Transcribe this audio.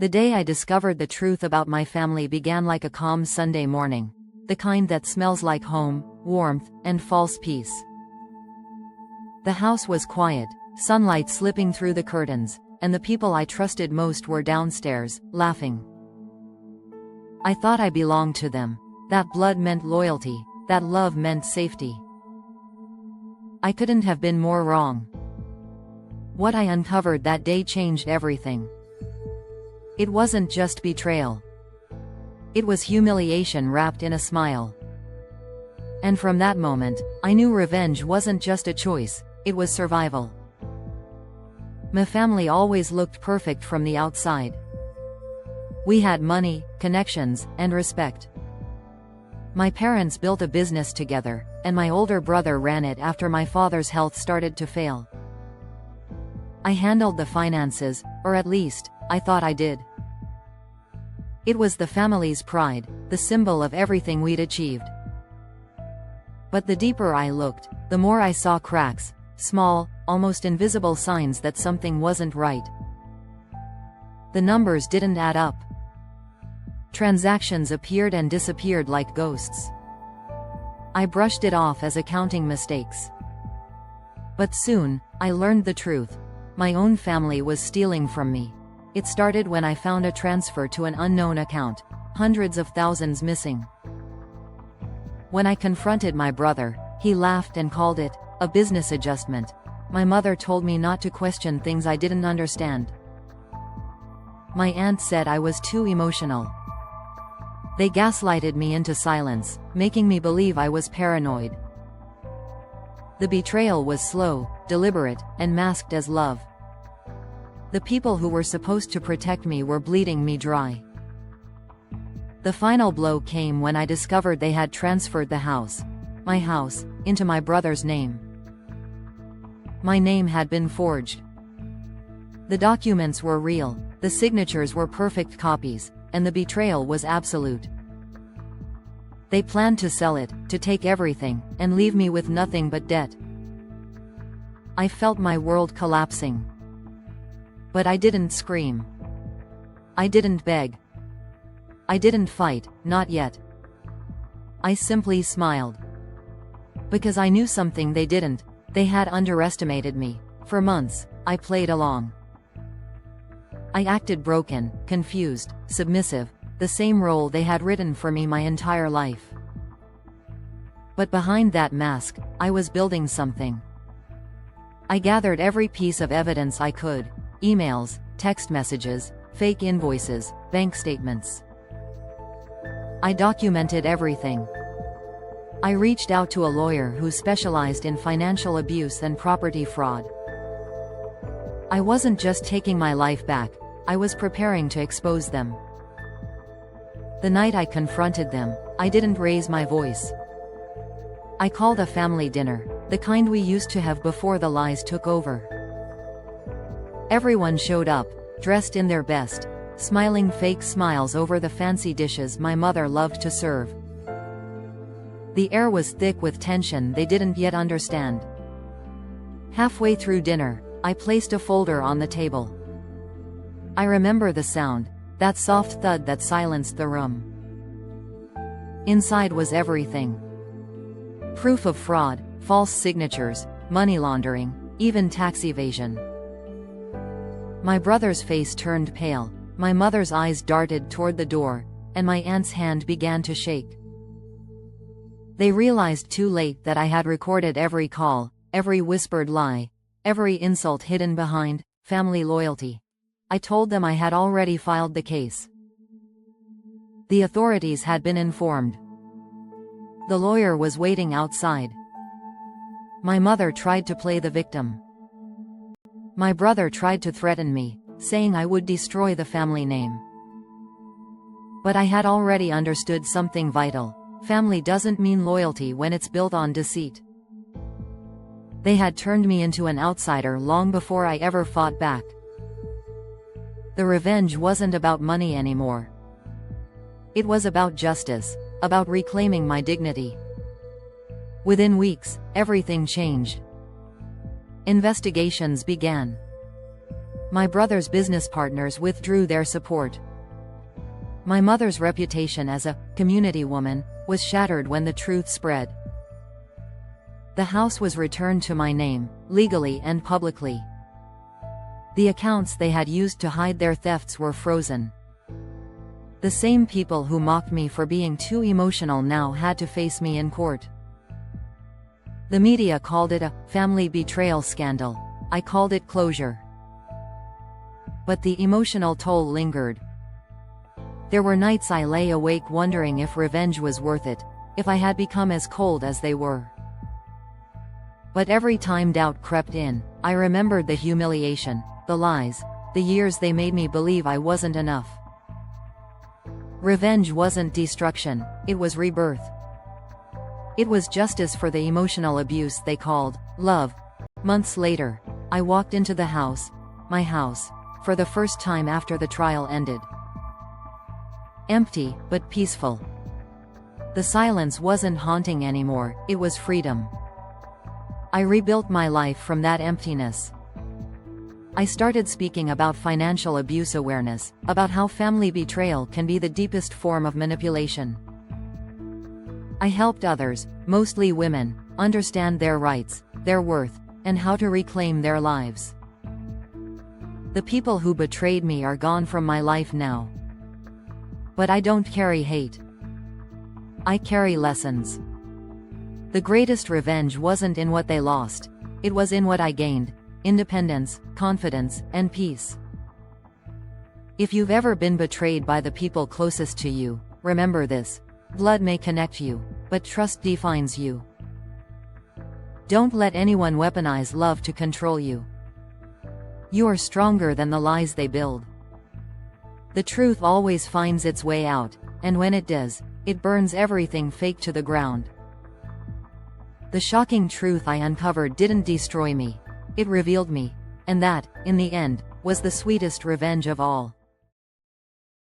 The day I discovered the truth about my family began like a calm Sunday morning, the kind that smells like home, warmth, and false peace. The house was quiet, sunlight slipping through the curtains, and the people I trusted most were downstairs, laughing. I thought I belonged to them. That blood meant loyalty, that love meant safety. I couldn't have been more wrong. What I uncovered that day changed everything. It wasn't just betrayal. It was humiliation wrapped in a smile. And from that moment, I knew revenge wasn't just a choice, it was survival. My family always looked perfect from the outside. We had money, connections, and respect. My parents built a business together, and my older brother ran it after my father's health started to fail. I handled the finances, or at least, I thought I did. It was the family's pride, the symbol of everything we'd achieved. But the deeper I looked, the more I saw cracks, small, almost invisible signs that something wasn't right. The numbers didn't add up. Transactions appeared and disappeared like ghosts. I brushed it off as accounting mistakes. But soon, I learned the truth. My own family was stealing from me. It started when I found a transfer to an unknown account, hundreds of thousands missing. When I confronted my brother, he laughed and called it a business adjustment. My mother told me not to question things I didn't understand. My aunt said I was too emotional. They gaslighted me into silence, making me believe I was paranoid. The betrayal was slow, deliberate, and masked as love. The people who were supposed to protect me were bleeding me dry. The final blow came when I discovered they had transferred the house, my house, into my brother's name. My name had been forged. The documents were real, the signatures were perfect copies, and the betrayal was absolute. They planned to sell it, to take everything, and leave me with nothing but debt. I felt my world collapsing. But I didn't scream. I didn't beg. I didn't fight, not yet. I simply smiled. Because I knew something they didn't. They had underestimated me. For months, I played along. I acted broken, confused, submissive, the same role they had written for me my entire life. But behind that mask, I was building something. I gathered every piece of evidence I could: emails, text messages, fake invoices, bank statements. I documented everything. I reached out to a lawyer who specialized in financial abuse and property fraud. I wasn't just taking my life back, I was preparing to expose them. The night I confronted them, I didn't raise my voice. I called a family dinner, the kind we used to have before the lies took over. Everyone showed up, dressed in their best, smiling fake smiles over the fancy dishes my mother loved to serve. The air was thick with tension they didn't yet understand. Halfway through dinner, I placed a folder on the table. I remember the sound, that soft thud that silenced the room. Inside was everything. Proof of fraud, false signatures, money laundering, even tax evasion. My brother's face turned pale, my mother's eyes darted toward the door, and my aunt's hand began to shake. They realized too late that I had recorded every call, every whispered lie, every insult hidden behind family loyalty. I told them I had already filed the case. The authorities had been informed. The lawyer was waiting outside. My mother tried to play the victim. My brother tried to threaten me, saying I would destroy the family name. But I had already understood something vital: family doesn't mean loyalty when it's built on deceit. They had turned me into an outsider long before I ever fought back. The revenge wasn't about money anymore. It was about justice, about reclaiming my dignity. Within weeks, everything changed. Investigations began. My brother's business partners withdrew their support. My mother's reputation as a community woman was shattered when the truth spread. The house was returned to my name, legally and publicly. The accounts they had used to hide their thefts were frozen. The same people who mocked me for being too emotional now had to face me in court. The media called it a family betrayal scandal. I called it closure. But the emotional toll lingered. There were nights I lay awake wondering if revenge was worth it, if I had become as cold as they were. But every time doubt crept in, I remembered the humiliation, the lies, the years they made me believe I wasn't enough. Revenge wasn't destruction, it was rebirth. It was justice for the emotional abuse they called love. Months later, I walked into the house, my house, for the first time after the trial ended. Empty, but peaceful. The silence wasn't haunting anymore, it was freedom. I rebuilt my life from that emptiness. I started speaking about financial abuse awareness, about how family betrayal can be the deepest form of manipulation. I helped others, mostly women, understand their rights, their worth, and how to reclaim their lives. The people who betrayed me are gone from my life now. But I don't carry hate. I carry lessons. The greatest revenge wasn't in what they lost, it was in what I gained: independence, confidence, and peace. If you've ever been betrayed by the people closest to you, remember this: blood may connect you, but trust defines you. Don't let anyone weaponize love to control you. You are stronger than the lies they build. The truth always finds its way out, and when it does, it burns everything fake to the ground. The shocking truth I uncovered didn't destroy me, it revealed me, and that, in the end, was the sweetest revenge of all.